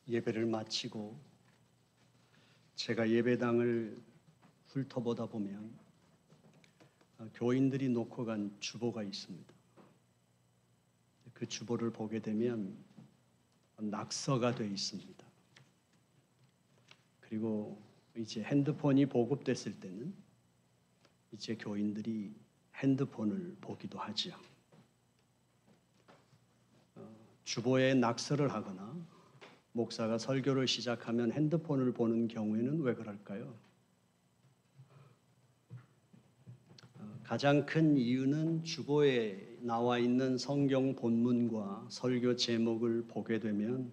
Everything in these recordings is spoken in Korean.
예배를 마치고 제가 예배당을 훑어보다 보면 교인들이 놓고 간 주보가 있습니다. 그 주보를 보게 되면 낙서가 되어 있습니다. 그리고 이제 핸드폰이 보급됐을 때는 이제 교인들이 핸드폰을 보기도 하지요. 주보에 낙서를 하거나 목사가 설교를 시작하면 핸드폰을 보는 경우에는 왜 그럴까요? 가장 큰 이유는 주보에 나와 있는 성경 본문과 설교 제목을 보게 되면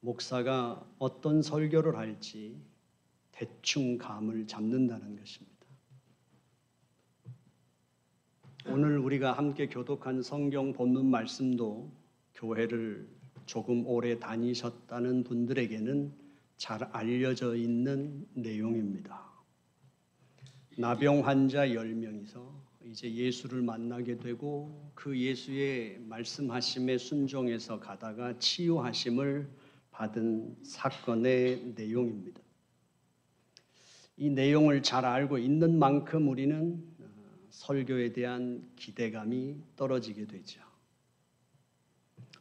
목사가 어떤 설교를 할지 대충 감을 잡는다는 것입니다. 오늘 우리가 함께 교독한 성경 본문 말씀도 교회를 조금 오래 다니셨다는 분들에게는 잘 알려져 있는 내용입니다. 나병 환자 10명이서 이제 예수를 만나게 되고 그 예수의 말씀하심에 순종해서 가다가 치유하심을 받은 사건의 내용입니다. 이 내용을 잘 알고 있는 만큼 우리는 설교에 대한 기대감이 떨어지게 되죠.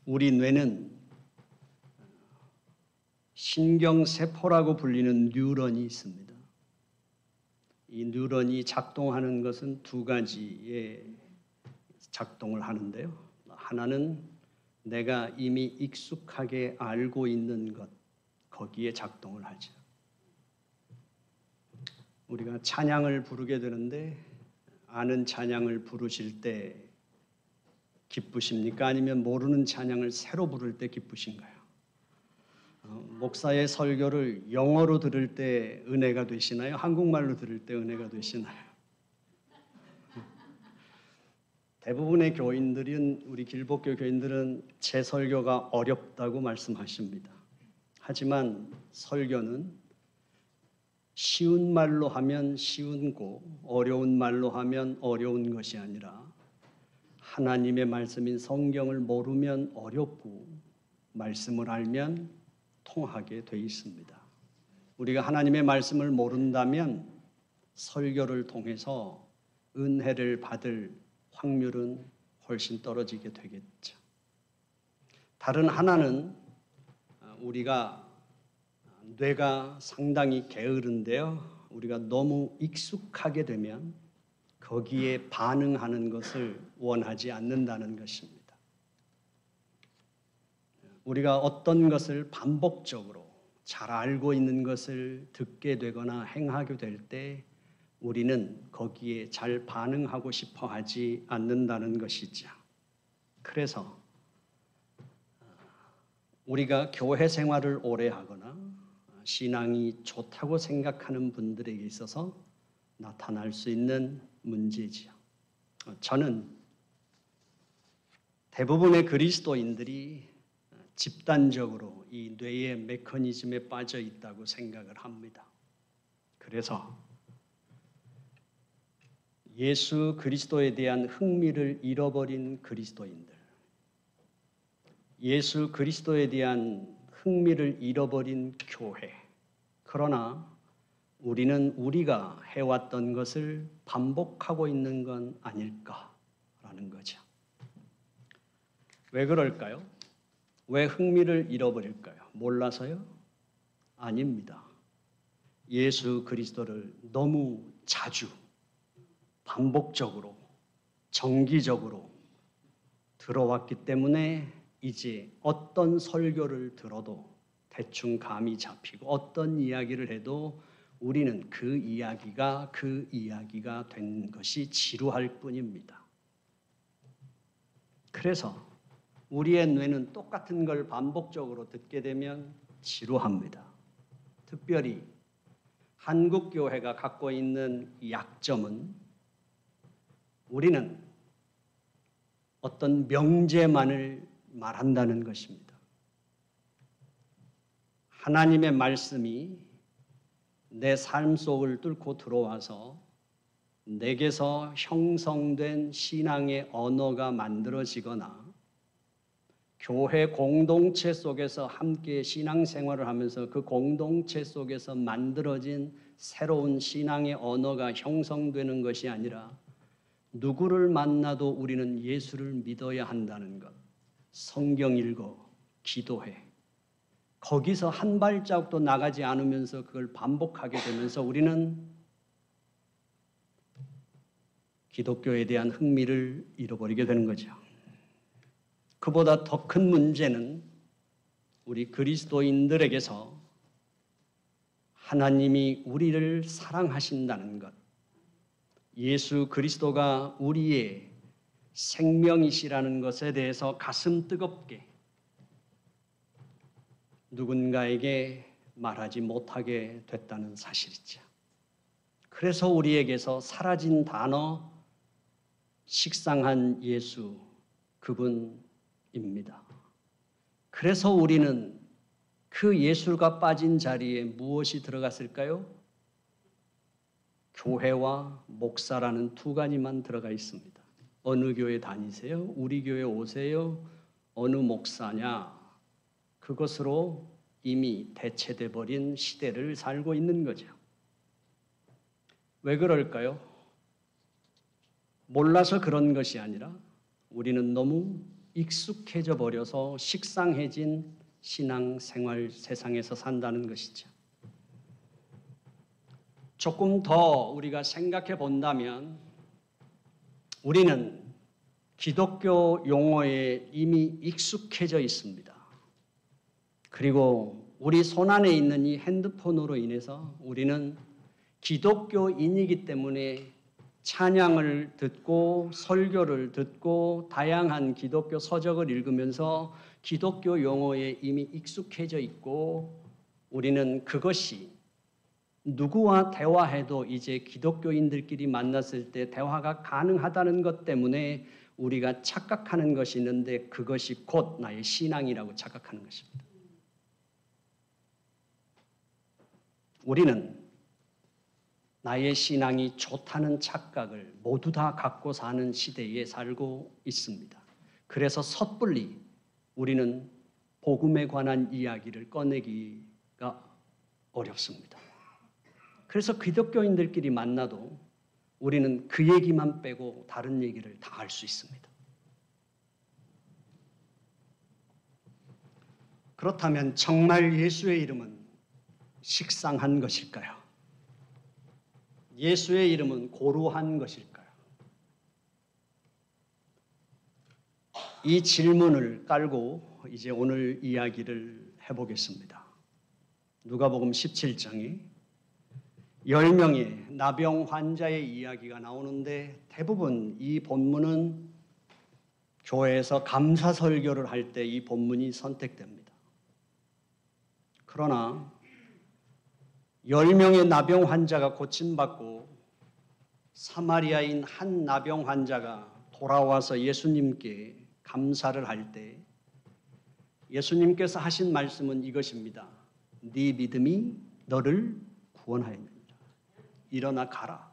우리 뇌는 신경세포라고 불리는 뉴런이 있습니다. 이 뉴런이 작동하는 것은 두 가지의 작동을 하는데요. 하나는 내가 이미 익숙하게 알고 있는 것, 거기에 작동을 하죠. 우리가 찬양을 부르게 되는데 아는 찬양을 부르실 때 기쁘십니까? 아니면 모르는 찬양을 새로 부를 때 기쁘신가요? 목사의 설교를 영어로 들을 때 은혜가 되시나요? 한국말로 들을 때 은혜가 되시나요? 대부분의 교인들은, 우리 길복교 교인들은 제 설교가 어렵다고 말씀하십니다. 하지만 설교는 쉬운 말로 하면 쉬운 거, 어려운 말로 하면 어려운 것이 아니라 하나님의 말씀인 성경을 모르면 어렵고 말씀을 알면 통하게 돼 있습니다. 우리가 하나님의 말씀을 모른다면 설교를 통해서 은혜를 받을 확률은 훨씬 떨어지게 되겠죠. 다른 하나는 우리가 뇌가 상당히 게으른데요. 우리가 너무 익숙하게 되면 거기에 반응하는 것을 원하지 않는다는 것입니다. 우리가 어떤 것을 반복적으로 잘 알고 있는 것을 듣게 되거나 행하게 될 때 우리는 거기에 잘 반응하고 싶어 하지 않는다는 것이죠. 그래서 우리가 교회 생활을 오래 하거나 신앙이 좋다고 생각하는 분들에게 있어서 나타날 수 있는 문제지요. 저는 대부분의 그리스도인들이 집단적으로 이 뇌의 메커니즘에 빠져 있다고 생각을 합니다. 그래서 예수 그리스도에 대한 흥미를 잃어버린 그리스도인들, 예수 그리스도에 대한 흥미를 잃어버린 교회, 그러나 우리는 우리가 해왔던 것을 반복하고 있는 건 아닐까라는 거죠. 왜 그럴까요? 왜 흥미를 잃어버릴까요? 몰라서요? 아닙니다. 예수 그리스도를 너무 자주, 반복적으로, 정기적으로 들어왔기 때문에 이제 어떤 설교를 들어도 대충 감이 잡히고 어떤 이야기를 해도 우리는 그 이야기가 된 것이 지루할 뿐입니다. 그래서 우리의 뇌는 똑같은 걸 반복적으로 듣게 되면 지루합니다. 특별히 한국 교회가 갖고 있는 약점은 우리는 어떤 명제만을 말한다는 것입니다. 하나님의 말씀이 내 삶 속을 뚫고 들어와서 내게서 형성된 신앙의 언어가 만들어지거나 교회 공동체 속에서 함께 신앙생활을 하면서 그 공동체 속에서 만들어진 새로운 신앙의 언어가 형성되는 것이 아니라 누구를 만나도 우리는 예수를 믿어야 한다는 것. 성경 읽어, 기도해. 거기서 한 발자국도 나가지 않으면서 그걸 반복하게 되면서 우리는 기독교에 대한 흥미를 잃어버리게 되는 거죠. 그보다 더 큰 문제는 우리 그리스도인들에게서 하나님이 우리를 사랑하신다는 것, 예수 그리스도가 우리의 생명이시라는 것에 대해서 가슴 뜨겁게 누군가에게 말하지 못하게 됐다는 사실이죠. 그래서 우리에게서 사라진 단어, 식상한 예수, 그분입니다. 그래서 우리는 그 예수가 빠진 자리에 무엇이 들어갔을까요? 교회와 목사라는 두 가지만 들어가 있습니다. 어느 교회 다니세요? 우리 교회 오세요? 어느 목사냐? 그것으로 이미 대체돼 버린 시대를 살고 있는 거죠. 왜 그럴까요? 몰라서 그런 것이 아니라 우리는 너무 익숙해져 버려서 식상해진 신앙생활 세상에서 산다는 것이죠. 조금 더 우리가 생각해 본다면 우리는 기독교 용어에 이미 익숙해져 있습니다. 그리고 우리 손안에 있는 이 핸드폰으로 인해서 우리는 기독교인이기 때문에 찬양을 듣고 설교를 듣고 다양한 기독교 서적을 읽으면서 기독교 용어에 이미 익숙해져 있고 우리는 그것이 누구와 대화해도 이제 기독교인들끼리 만났을 때 대화가 가능하다는 것 때문에 우리가 착각하는 것이 있는데 그것이 곧 나의 신앙이라고 착각하는 것입니다. 우리는 나의 신앙이 좋다는 착각을 모두 다 갖고 사는 시대에 살고 있습니다. 그래서 섣불리 우리는 복음에 관한 이야기를 꺼내기가 어렵습니다. 그래서 기독교인들끼리 만나도 우리는 그 얘기만 빼고 다른 얘기를 다 할 수 있습니다. 그렇다면 정말 예수의 이름은 식상한 것일까요? 예수의 이름은 고루한 것일까요? 이 질문을 깔고 이제 오늘 이야기를 해보겠습니다. 누가복음 17장에 10명의 나병 환자의 이야기가 나오는데 대부분 이 본문은 교회에서 감사 설교를 할 때 이 본문이 선택됩니다. 그러나 10명의 나병 환자가 고침받고 사마리아인 한 나병 환자가 돌아와서 예수님께 감사를 할 때 예수님께서 하신 말씀은 이것입니다. 네 믿음이 너를 구원하였느니라. 일어나 가라.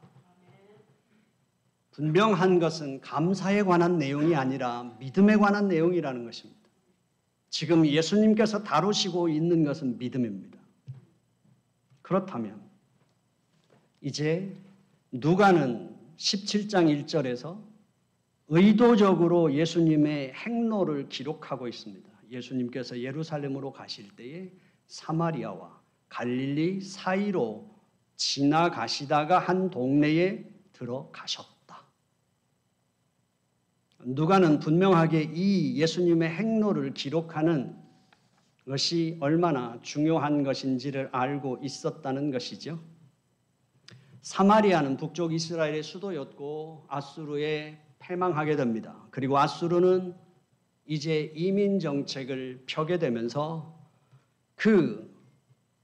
분명한 것은 감사에 관한 내용이 아니라 믿음에 관한 내용이라는 것입니다. 지금 예수님께서 다루시고 있는 것은 믿음입니다. 그렇다면 이제 누가는 17장 1절에서 의도적으로 예수님의 행로를 기록하고 있습니다. 예수님께서 예루살렘으로 가실 때에 사마리아와 갈릴리 사이로 지나가시다가 한 동네에 들어가셨다. 누가는 분명하게 이 예수님의 행로를 기록하는 것이 얼마나 중요한 것인지를 알고 있었다는 것이죠. 사마리아는 북쪽 이스라엘의 수도였고 아수르에 패망하게 됩니다. 그리고 아수르는 이제 이민 정책을 펴게 되면서 그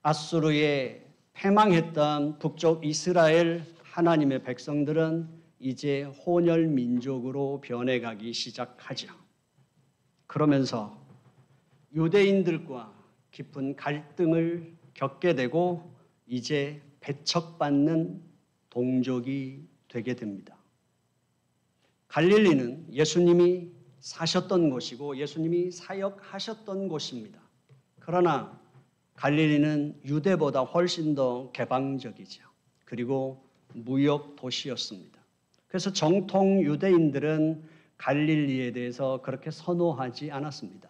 아수르에 패망했던 북쪽 이스라엘 하나님의 백성들은 이제 혼혈 민족으로 변해가기 시작하죠. 그러면서 유대인들과 깊은 갈등을 겪게 되고 이제 배척받는 동족이 되게 됩니다. 갈릴리는 예수님이 사셨던 곳이고 예수님이 사역하셨던 곳입니다. 그러나 갈릴리는 유대보다 훨씬 더 개방적이죠. 그리고 무역 도시였습니다. 그래서 정통 유대인들은 갈릴리에 대해서 그렇게 선호하지 않았습니다.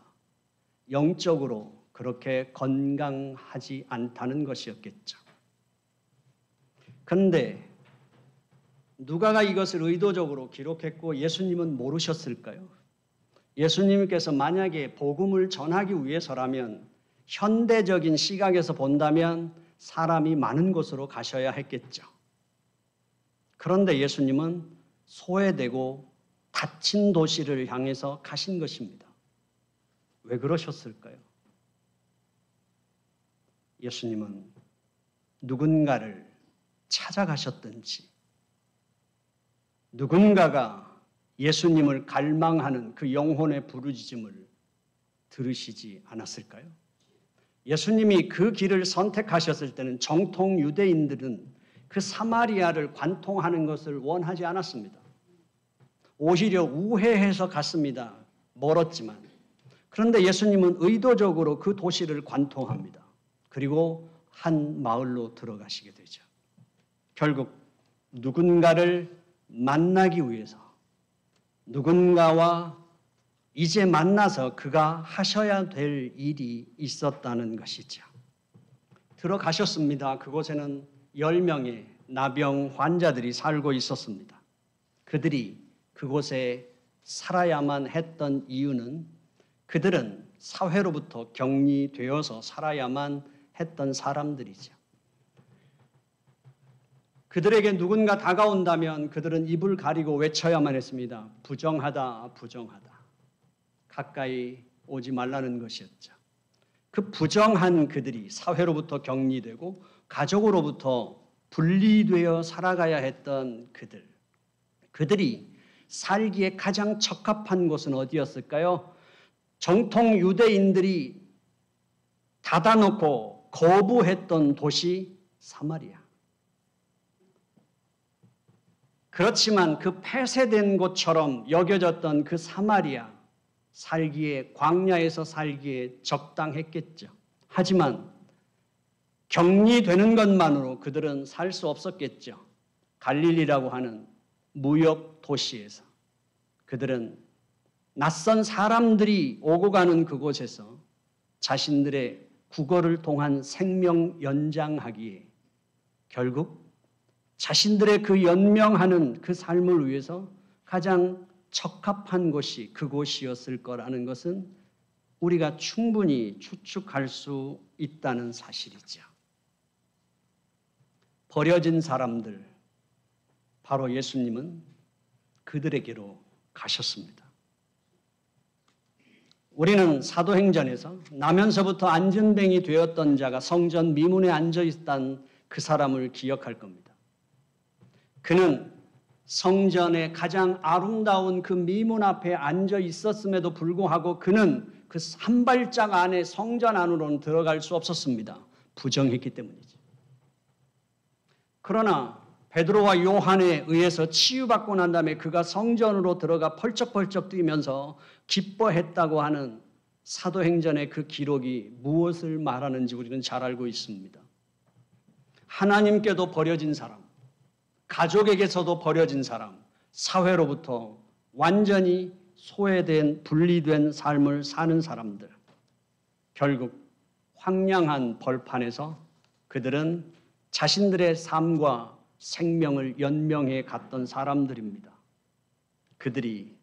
영적으로 그렇게 건강하지 않다는 것이었겠죠. 그런데 누가가 이것을 의도적으로 기록했고 예수님은 모르셨을까요? 예수님께서 만약에 복음을 전하기 위해서라면 현대적인 시각에서 본다면 사람이 많은 곳으로 가셔야 했겠죠. 그런데 예수님은 소외되고 닫힌 도시를 향해서 가신 것입니다. 왜 그러셨을까요? 예수님은 누군가를 찾아가셨든지 누군가가 예수님을 갈망하는 그 영혼의 부르짖음을 들으시지 않았을까요? 예수님이 그 길을 선택하셨을 때는 정통 유대인들은 그 사마리아를 관통하는 것을 원하지 않았습니다. 오히려 우회해서 갔습니다. 멀었지만. 그런데 예수님은 의도적으로 그 도시를 관통합니다. 그리고 한 마을로 들어가시게 되죠. 결국 누군가를 만나기 위해서 누군가와 이제 만나서 그가 하셔야 될 일이 있었다는 것이죠. 들어가셨습니다. 그곳에는 10명의 나병 환자들이 살고 있었습니다. 그들이 그곳에 살아야만 했던 이유는 그들은 사회로부터 격리되어서 살아야만 했던 사람들이죠. 그들에게 누군가 다가온다면 그들은 입을 가리고 외쳐야만 했습니다. 부정하다, 부정하다. 가까이 오지 말라는 것이었죠. 그 부정한 그들이 사회로부터 격리되고 가족으로부터 분리되어 살아가야 했던 그들이 살기에 가장 적합한 곳은 어디였을까요? 정통 유대인들이 닫아놓고 거부했던 도시 사마리아. 그렇지만 그 폐쇄된 곳처럼 여겨졌던 그 사마리아, 살기에, 광야에서 살기에 적당했겠죠. 하지만 격리되는 것만으로 그들은 살 수 없었겠죠. 갈릴리라고 하는 무역 도시에서 그들은 낯선 사람들이 오고 가는 그곳에서 자신들의 국어를 통한 생명 연장하기에 결국 자신들의 그 연명하는 그 삶을 위해서 가장 적합한 곳이 그곳이었을 거라는 것은 우리가 충분히 추측할 수 있다는 사실이죠. 버려진 사람들, 바로 예수님은 그들에게로 가셨습니다. 우리는 사도행전에서 나면서부터 안전뱅이 되었던 자가 성전 미문에 앉아 있던 그 사람을 기억할 겁니다. 그는 성전의 가장 아름다운 그 미문 앞에 앉아 있었음에도 불구하고 그는 그 한 발짝 안에 성전 안으로는 들어갈 수 없었습니다. 부정했기 때문이죠. 그러나 베드로와 요한에 의해서 치유받고 난 다음에 그가 성전으로 들어가 펄쩍펄쩍 뛰면서 기뻐했다고 하는 사도행전의 그 기록이 무엇을 말하는지 우리는 잘 알고 있습니다. 하나님께도 버려진 사람, 가족에게서도 버려진 사람, 사회로부터 완전히 소외된, 분리된 삶을 사는 사람들. 결국 황량한 벌판에서 그들은 자신들의 삶과 생명을 연명해 갔던 사람들입니다. 그들이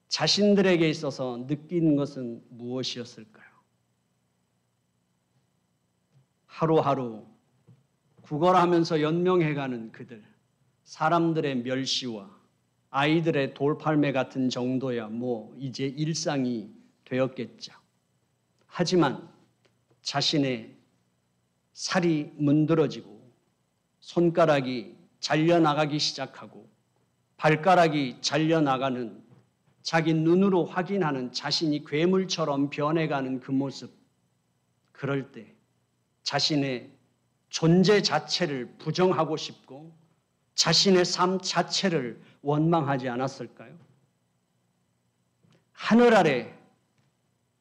자신들에게 있어서 느낀 것은 무엇이었을까요? 하루하루 구걸하면서 연명해가는 그들, 사람들의 멸시와 아이들의 돌팔매 같은 정도야 이제 일상이 되었겠죠. 하지만 자신의 살이 문드러지고 손가락이 잘려나가기 시작하고 발가락이 잘려나가는 자기 눈으로 확인하는 자신이 괴물처럼 변해가는 그 모습, 그럴 때 자신의 존재 자체를 부정하고 싶고 자신의 삶 자체를 원망하지 않았을까요? 하늘 아래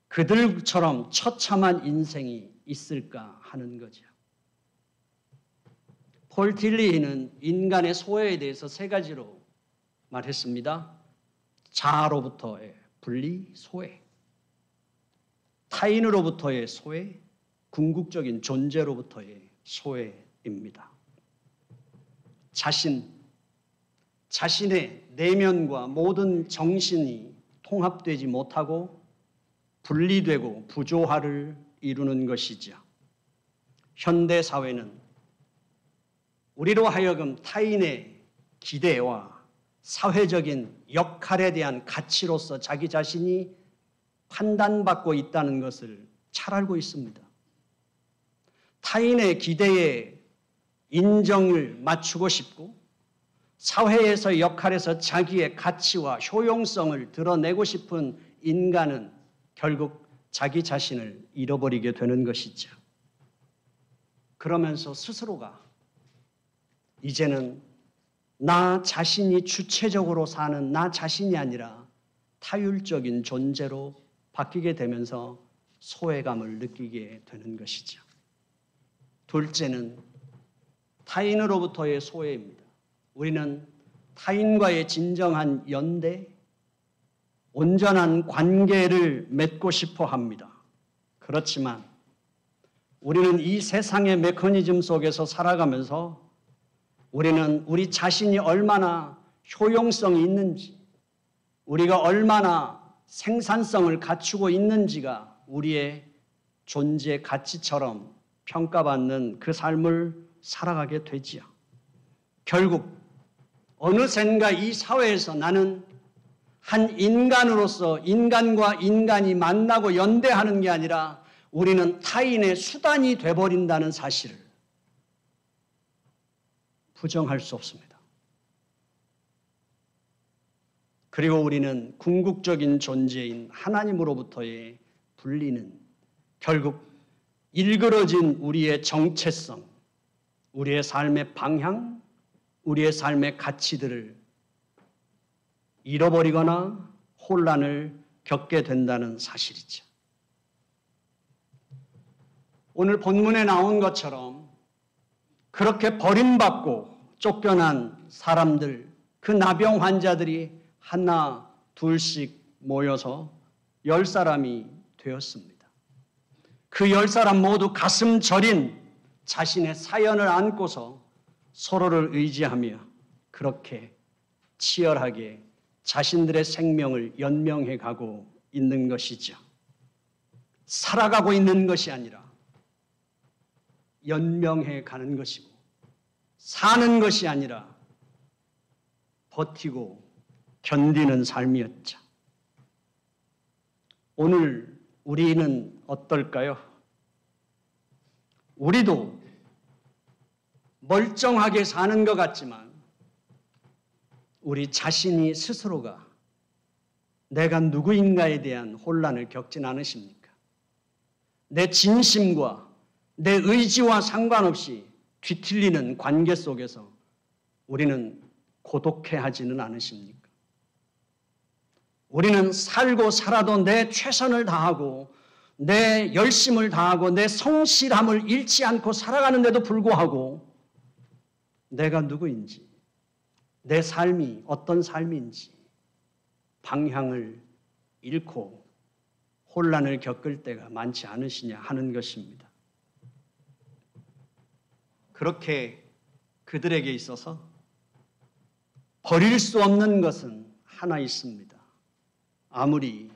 그들처럼 처참한 인생이 있을까 하는 거죠. 폴 틸리히는 인간의 소외에 대해서 세 가지로 말했습니다. 자아로부터의 분리, 소외, 타인으로부터의 소외, 궁극적인 존재로부터의 소외입니다. 자신의 내면과 모든 정신이 통합되지 못하고 분리되고 부조화를 이루는 것이죠. 현대 사회는 우리로 하여금 타인의 기대와 사회적인 역할에 대한 가치로서 자기 자신이 판단받고 있다는 것을 잘 알고 있습니다. 타인의 기대에 인정을 맞추고 싶고 사회에서 역할에서 자기의 가치와 효용성을 드러내고 싶은 인간은 결국 자기 자신을 잃어버리게 되는 것이죠. 그러면서 스스로가 이제는 나 자신이 주체적으로 사는 나 자신이 아니라 타율적인 존재로 바뀌게 되면서 소외감을 느끼게 되는 것이죠. 둘째는 타인으로부터의 소외입니다. 우리는 타인과의 진정한 연대, 온전한 관계를 맺고 싶어 합니다. 그렇지만 우리는 이 세상의 메커니즘 속에서 살아가면서 우리는 우리 자신이 얼마나 효용성이 있는지, 우리가 얼마나 생산성을 갖추고 있는지가 우리의 존재 가치처럼 평가받는 그 삶을 살아가게 되지요. 결국 어느샌가 이 사회에서 나는 한 인간으로서 인간과 인간이 만나고 연대하는 게 아니라 우리는 타인의 수단이 돼버린다는 사실을 부정할 수 없습니다. 그리고 우리는 궁극적인 존재인 하나님으로부터의 분리는 결국 일그러진 우리의 정체성, 우리의 삶의 방향, 우리의 삶의 가치들을 잃어버리거나 혼란을 겪게 된다는 사실이죠. 오늘 본문에 나온 것처럼 그렇게 버림받고 쫓겨난 사람들, 그 나병 환자들이 하나 둘씩 모여서 10사람이 되었습니다. 그 10사람 모두 가슴 저린 자신의 사연을 안고서 서로를 의지하며 그렇게 치열하게 자신들의 생명을 연명해 가고 있는 것이죠. 살아가고 있는 것이 아니라 연명해 가는 것이고, 사는 것이 아니라 버티고 견디는 삶이었죠. 오늘 우리는 어떨까요? 우리도 멀쩡하게 사는 것 같지만 우리 자신이 스스로가 내가 누구인가에 대한 혼란을 겪진 않으십니까? 내 진심과 내 의지와 상관없이 뒤틀리는 관계 속에서 우리는 고독해하지는 않으십니까? 우리는 살고 살아도 내 최선을 다하고 내 열심을 다하고 내 성실함을 잃지 않고 살아가는데도 불구하고 내가 누구인지, 내 삶이 어떤 삶인지 방향을 잃고 혼란을 겪을 때가 많지 않으시냐 하는 것입니다. 그렇게 그들에게 있어서 버릴 수 없는 것은 하나 있습니다. 아무리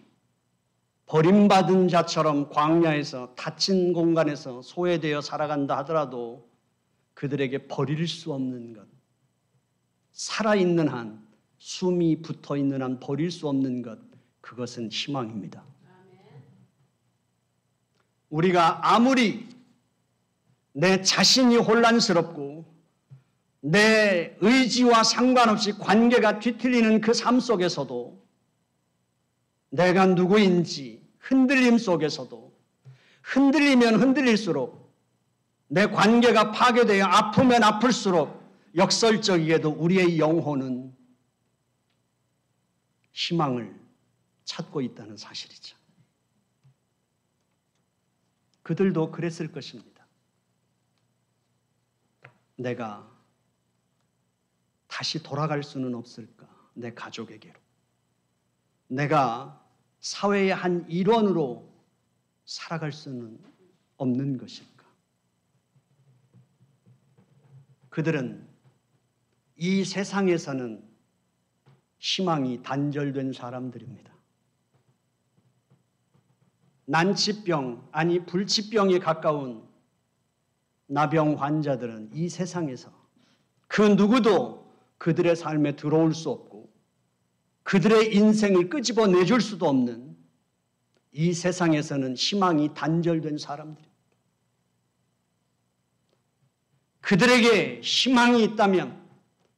버림받은 자처럼 광야에서 닫힌 공간에서 소외되어 살아간다 하더라도 그들에게 버릴 수 없는 것, 살아있는 한, 숨이 붙어있는 한 버릴 수 없는 것, 그것은 희망입니다. 우리가 아무리 내 자신이 혼란스럽고 내 의지와 상관없이 관계가 뒤틀리는 그 삶 속에서도 내가 누구인지 흔들림 속에서도 흔들리면 흔들릴수록 내 관계가 파괴되어 아프면 아플수록 역설적이게도 우리의 영혼은 희망을 찾고 있다는 사실이죠. 그들도 그랬을 것입니다. 내가 다시 돌아갈 수는 없을까? 내 가족에게로. 내가 사회의 한 일원으로 살아갈 수는 없는 것일까? 그들은 이 세상에서는 희망이 단절된 사람들입니다. 난치병, 아니 불치병에 가까운 나병 환자들은 이 세상에서 그 누구도 그들의 삶에 들어올 수 없고 그들의 인생을 끄집어내줄 수도 없는 이 세상에서는 희망이 단절된 사람들입니다. 그들에게 희망이 있다면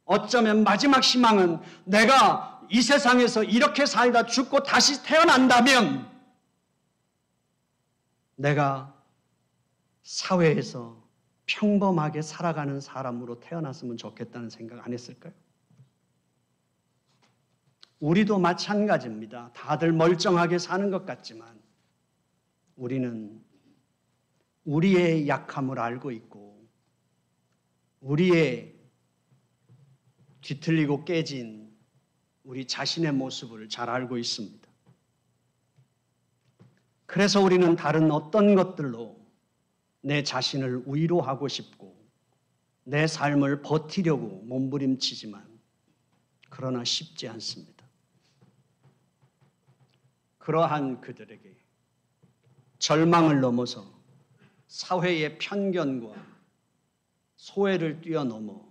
어쩌면 마지막 희망은 내가 이 세상에서 이렇게 살다 죽고 다시 태어난다면 내가 사회에서 평범하게 살아가는 사람으로 태어났으면 좋겠다는 생각 안 했을까요? 우리도 마찬가지입니다. 다들 멀쩡하게 사는 것 같지만 우리는 우리의 약함을 알고 있고 우리의 뒤틀리고 깨진 우리 자신의 모습을 잘 알고 있습니다. 그래서 우리는 다른 어떤 것들로 내 자신을 위로하고 싶고 내 삶을 버티려고 몸부림치지만 그러나 쉽지 않습니다. 그러한 그들에게 절망을 넘어서 사회의 편견과 소외를 뛰어넘어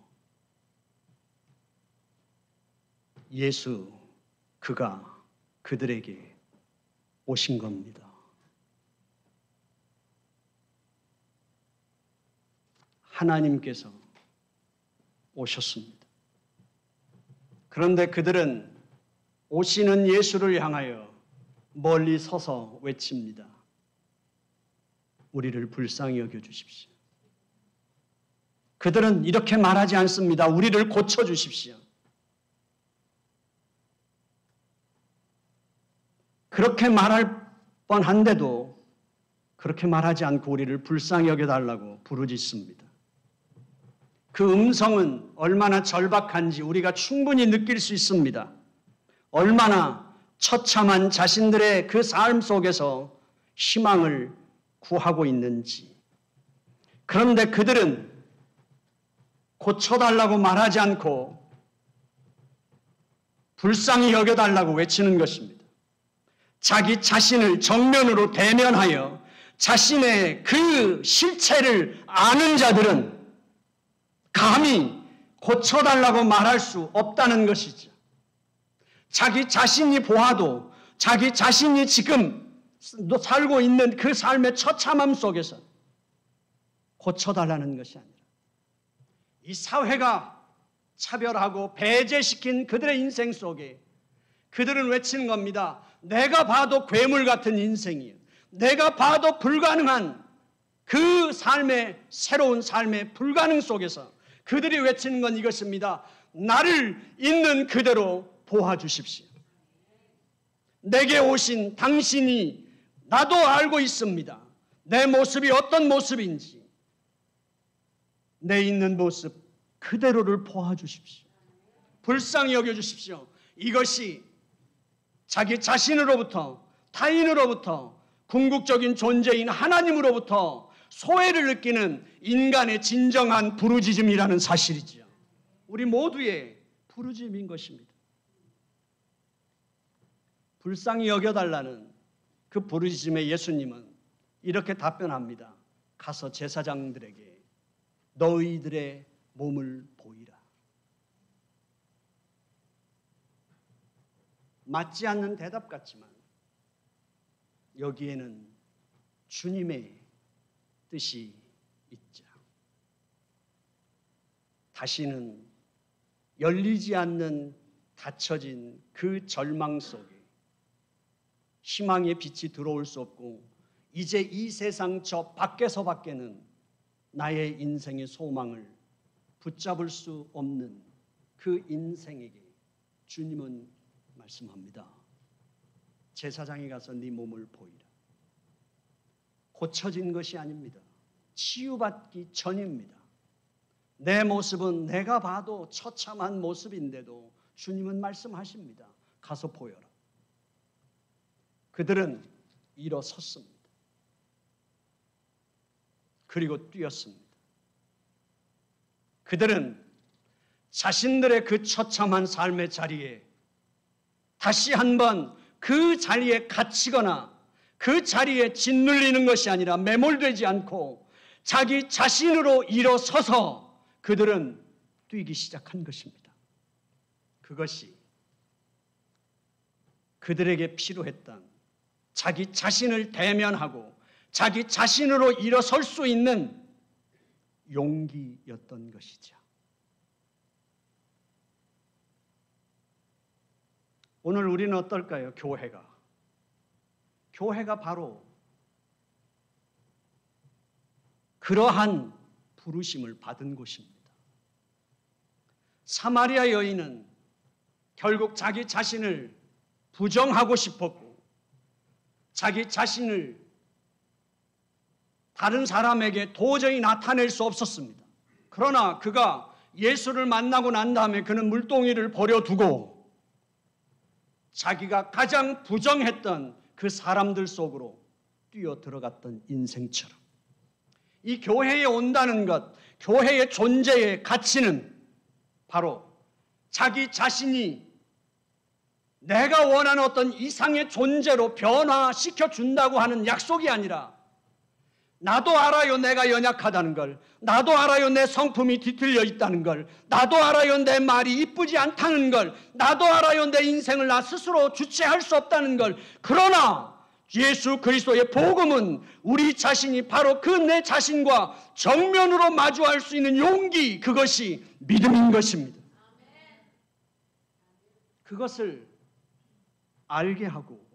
예수, 그가 그들에게 오신 겁니다. 하나님께서 오셨습니다. 그런데 그들은 오시는 예수를 향하여 멀리 서서 외칩니다. 우리를 불쌍히 여겨주십시오. 그들은 이렇게 말하지 않습니다. 우리를 고쳐주십시오. 그렇게 말할 뻔한데도 그렇게 말하지 않고 우리를 불쌍히 여겨달라고 부르짖습니다. 그 음성은 얼마나 절박한지 우리가 충분히 느낄 수 있습니다. 얼마나 처참한 자신들의 그 삶 속에서 희망을 구하고 있는지. 그런데 그들은 고쳐달라고 말하지 않고 불쌍히 여겨달라고 외치는 것입니다. 자기 자신을 정면으로 대면하여 자신의 그 실체를 아는 자들은 감히 고쳐달라고 말할 수 없다는 것이죠. 자기 자신이 보아도 자기 자신이 지금 살고 있는 그 삶의 처참함 속에서 고쳐달라는 것이 아니라 이 사회가 차별하고 배제시킨 그들의 인생 속에 그들은 외치는 겁니다. 내가 봐도 괴물 같은 인생이에요. 내가 봐도 불가능한 그 삶의 새로운 삶의 불가능 속에서 그들이 외치는 건 이것입니다. 나를 있는 그대로 보아주십시오. 내게 오신 당신이 나도 알고 있습니다. 내 모습이 어떤 모습인지 내 있는 모습 그대로를 보아주십시오. 불쌍히 여겨주십시오. 이것이 자기 자신으로부터 타인으로부터 궁극적인 존재인 하나님으로부터 소외를 느끼는 인간의 진정한 부르짖음이라는 사실이지요. 우리 모두의 부르짖음인 것입니다. 불쌍히 여겨달라는 그 부르짖음에 예수님은 이렇게 답변합니다. 가서 제사장들에게 너희들의 몸을 보이라. 맞지 않는 대답 같지만 여기에는 주님의 뜻이 있죠. 다시는 열리지 않는 닫혀진 그 절망 속에 희망의 빛이 들어올 수 없고 이제 이 세상 저 밖에서밖에는 나의 인생의 소망을 붙잡을 수 없는 그 인생에게 주님은 말씀합니다. 제사장이 가서 네 몸을 보이라. 고쳐진 것이 아닙니다. 치유받기 전입니다. 내 모습은 내가 봐도 처참한 모습인데도 주님은 말씀하십니다. 가서 보여라. 그들은 일어섰습니다. 그리고 뛰었습니다. 그들은 자신들의 그 처참한 삶의 자리에 다시 한번 그 자리에 갇히거나 그 자리에 짓눌리는 것이 아니라 매몰되지 않고 자기 자신으로 일어서서 그들은 뛰기 시작한 것입니다. 그것이 그들에게 필요했던 자기 자신을 대면하고 자기 자신으로 일어설 수 있는 용기였던 것이죠. 오늘 우리는 어떨까요? 교회가 바로 그러한 부르심을 받은 곳입니다. 사마리아 여인은 결국 자기 자신을 부정하고 싶었고 자기 자신을 다른 사람에게 도저히 나타낼 수 없었습니다. 그러나 그가 예수를 만나고 난 다음에 그는 물동이를 버려두고 자기가 가장 부정했던 그 사람들 속으로 뛰어 들어갔던 인생처럼 이 교회에 온다는 것, 교회의 존재의 가치는 바로 자기 자신이 내가 원하는 어떤 이상의 존재로 변화시켜 준다고 하는 약속이 아니라 나도 알아요 내가 연약하다는 걸, 나도 알아요 내 성품이 뒤틀려 있다는 걸, 나도 알아요 내 말이 이쁘지 않다는 걸, 나도 알아요 내 인생을 나 스스로 주체할 수 없다는 걸. 그러나 예수 그리스도의 복음은 우리 자신이 바로 그 내 자신과 정면으로 마주할 수 있는 용기, 그것이 믿음인 것입니다. 그것을 알게 하고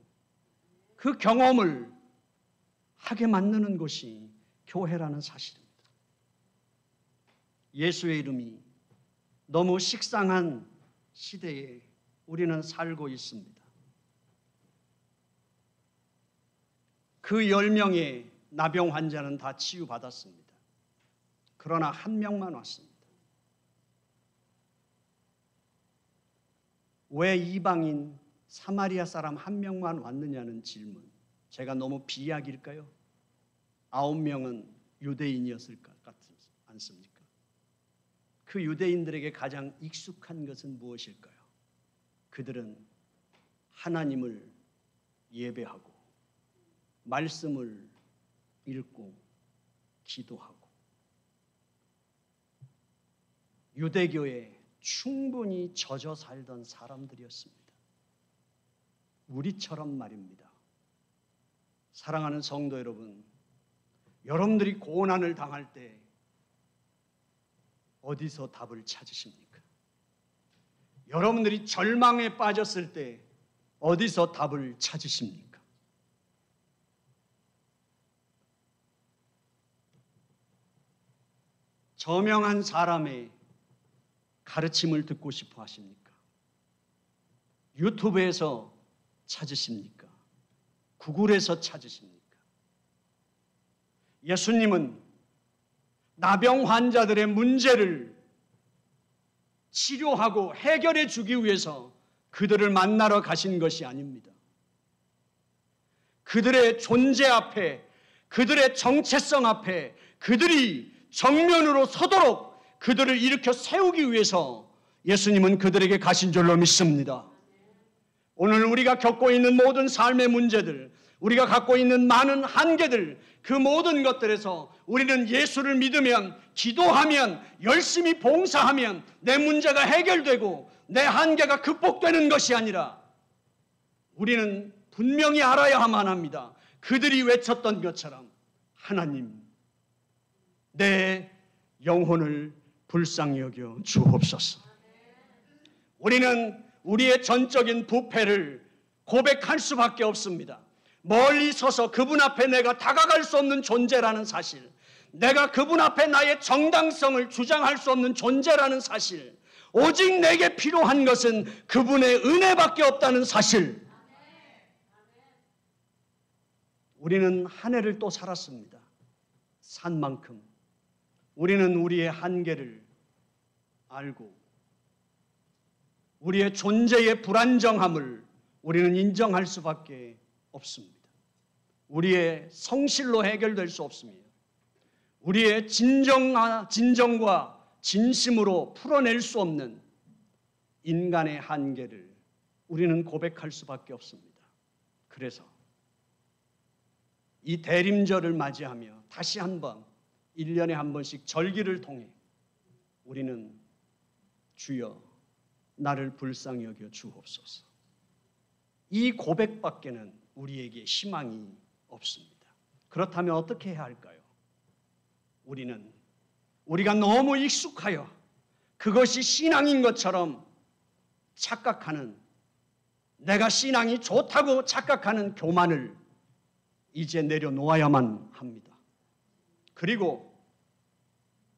그 경험을 하게 만드는 것이 교회라는 사실입니다. 예수의 이름이 너무 식상한 시대에 우리는 살고 있습니다. 그 10명의 나병 환자는 다 치유받았습니다. 그러나 한 명만 왔습니다. 왜 이방인 사마리아 사람 한 명만 왔느냐는 질문. 제가 너무 비약일까요? 9명은 유대인이었을 것 같지 않습니까? 그 유대인들에게 가장 익숙한 것은 무엇일까요? 그들은 하나님을 예배하고 말씀을 읽고 기도하고 유대교에 충분히 젖어 살던 사람들이었습니다. 우리처럼 말입니다. 사랑하는 성도 여러분, 여러분들이 고난을 당할 때 어디서 답을 찾으십니까? 여러분들이 절망에 빠졌을 때 어디서 답을 찾으십니까? 저명한 사람의 가르침을 듣고 싶어 하십니까? 유튜브에서 찾으십니까? 구글에서 찾으십니까? 예수님은 나병 환자들의 문제를 치료하고 해결해 주기 위해서 그들을 만나러 가신 것이 아닙니다. 그들의 존재 앞에, 그들의 정체성 앞에 그들이 정면으로 서도록 그들을 일으켜 세우기 위해서 예수님은 그들에게 가신 줄로 믿습니다. 오늘 우리가 겪고 있는 모든 삶의 문제들, 우리가 갖고 있는 많은 한계들, 그 모든 것들에서 우리는 예수를 믿으면, 기도하면, 열심히 봉사하면 내 문제가 해결되고 내 한계가 극복되는 것이 아니라 우리는 분명히 알아야만 합니다. 그들이 외쳤던 것처럼 하나님, 내 영혼을 불쌍히 여겨 주옵소서. 우리는 우리의 전적인 부패를 고백할 수밖에 없습니다. 멀리 서서 그분 앞에 내가 다가갈 수 없는 존재라는 사실, 내가 그분 앞에 나의 정당성을 주장할 수 없는 존재라는 사실, 오직 내게 필요한 것은 그분의 은혜밖에 없다는 사실, 우리는 한 해를 또 살았습니다. 산 만큼 우리는 우리의 한계를 알고 우리의 존재의 불안정함을 우리는 인정할 수밖에 없습니다. 우리의 성실로 해결될 수 없습니다. 우리의 진정과 진심으로 풀어낼 수 없는 인간의 한계를 우리는 고백할 수밖에 없습니다. 그래서 이 대림절을 맞이하며 다시 한번 1년에 한 번씩 절기를 통해 우리는 주여 나를 불쌍히 여겨 주옵소서. 이 고백밖에는 우리에게 희망이 없습니다. 그렇다면 어떻게 해야 할까요? 우리가 너무 익숙하여 그것이 신앙인 것처럼 착각하는, 내가 신앙이 좋다고 착각하는 교만을 이제 내려놓아야만 합니다. 그리고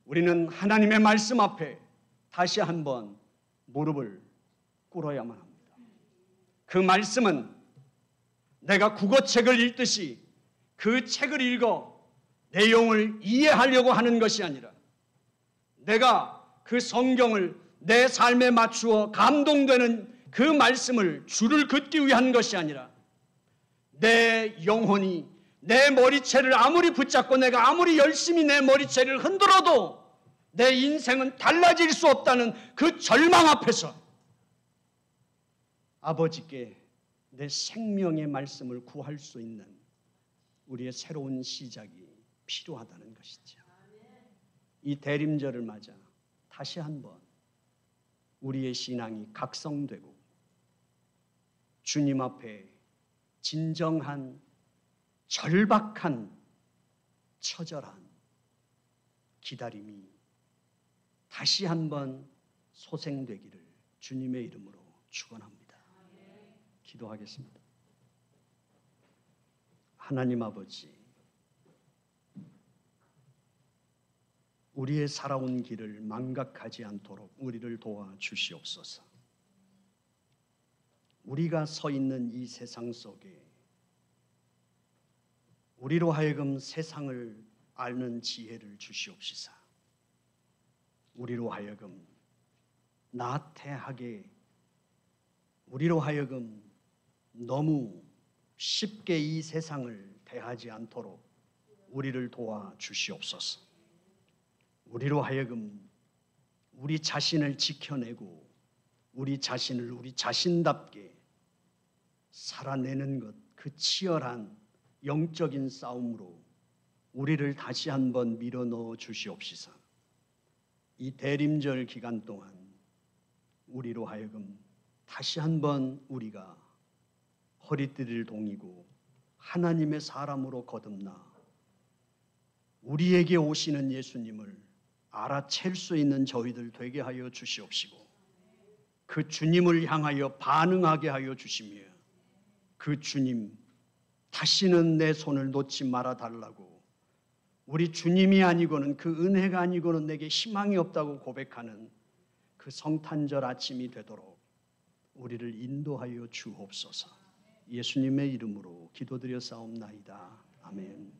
우리는 하나님의 말씀 앞에 다시 한번 무릎을 꿇어야만 합니다. 그 말씀은 내가 국어책을 읽듯이 그 책을 읽어 내용을 이해하려고 하는 것이 아니라 내가 그 성경을 내 삶에 맞추어 감동되는 그 말씀을 줄을 긋기 위한 것이 아니라 내 영혼이 내 머리채를 아무리 붙잡고 내가 아무리 열심히 내 머리채를 흔들어도 내 인생은 달라질 수 없다는 그 절망 앞에서 아버지께 내 생명의 말씀을 구할 수 있는 우리의 새로운 시작이 필요하다는 것이죠. 이 대림절을 맞아 다시 한번 우리의 신앙이 각성되고 주님 앞에 진정한 절박한 처절한 기다림이 다시 한번 소생되기를 주님의 이름으로 축원합니다. 기도하겠습니다. 하나님 아버지, 우리의 살아온 길을 망각하지 않도록 우리를 도와주시옵소서. 우리가 서 있는 이 세상 속에 우리로 하여금 세상을 아는 지혜를 주시옵시사. 우리로 하여금 나태하게, 우리로 하여금 너무 쉽게 이 세상을 대하지 않도록 우리를 도와주시옵소서. 우리로 하여금 우리 자신을 지켜내고 우리 자신을 우리 자신답게 살아내는 것, 그 치열한 영적인 싸움으로 우리를 다시 한번 밀어넣어 주시옵시사. 이 대림절 기간 동안 우리로 하여금 다시 한번 우리가 허리띠를 동이고 하나님의 사람으로 거듭나 우리에게 오시는 예수님을 알아챌 수 있는 저희들 되게 하여 주시옵시고 그 주님을 향하여 반응하게 하여 주시며 그 주님 다시는 내 손을 놓지 말아 달라고, 우리 주님이 아니고는, 그 은혜가 아니고는 내게 희망이 없다고 고백하는 그 성탄절 아침이 되도록 우리를 인도하여 주옵소서. 예수님의 이름으로 기도드려 싸움나이다. 아멘.